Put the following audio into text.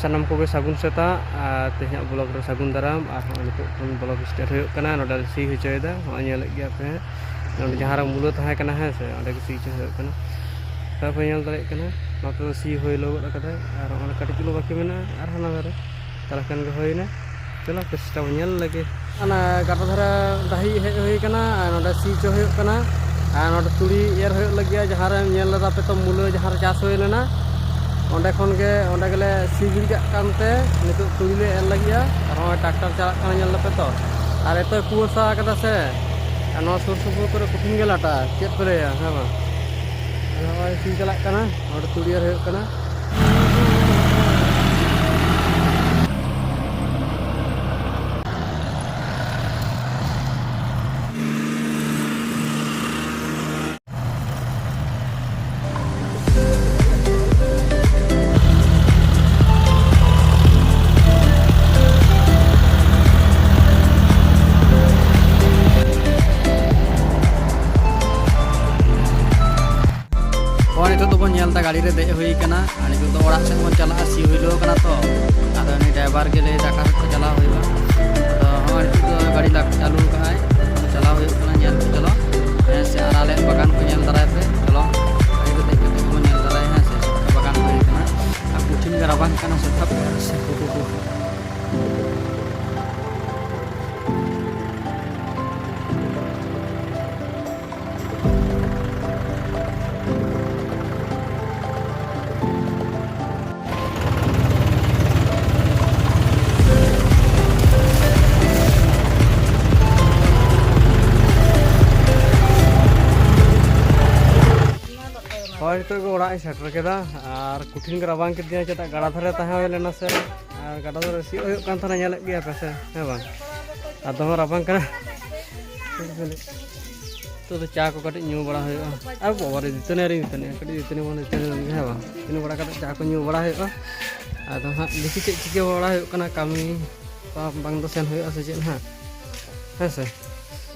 सानाम को सागुन सेता तेहना ब्लॉग रे सागुन दाराम और नितोग ब्लॉग स्टार्ट होयो कना नोडा सी होचोयदा नेल गया पे नोडे जहां मूल तहां कना है से ओडे सी होयो कना तापर नेल दाड़े कना नोते सी होय लोगो कदा और ओना कटि चुलो बाकी मेना और हाना दारे तला कन गे होयना चलो पेस्टा नेल लगे अना गाटा धारा दाही हे होय कना नोडे सी चो होयो कना और नोडे तुड़ी एर होयो लगिया जहां रे नेल लदा पे तो मूल जहां रे चाष होय लेना ओंडे खन गे ओंडे गेले सी गिड़िया कानते नितो तुड़ीले एर लगिया और ट्रैक्टर चला काना नेल लपे तो और एतो कुसा कदा से नो सुर सुपुर करे कुठिन गे लाटा चेत करे हां बा और सी चला काना और तुड़ी एर होयो काना गाड़ी रे दे हुई कना आनी तो ओड़ा से मन चला सी हुइलो कना तो आदो नि ड्राइवर के ले दाका को चला हुइबा तो हमारे तो गाड़ी ला चालू काय चला हुइ कना नेल चलो से आराले बगान को नेल दराय पे चलो गाड़ी को देख के मन नेल दराय है से बगान हुइ कना आ कुठिन गराबान कना से थप से और तो ओड़ा सेटर केदा और कुठिन गराबान के दिया चता गाड़ा धरे तहा लेना से गाड़ा धरे सी होयो कान थाना नेल गया पैसे है बा आ दम राबान कना तो चा को कटि न्यू बड़ा होयो आ बाबा रे दितने कटि दितने मन दितने है बा इन बड़ा कटि चा को न्यू बड़ा होयो आ तो हां देखि चिके बड़ा होयो कना कामी बांग तो सेन होयो से चेन हां है से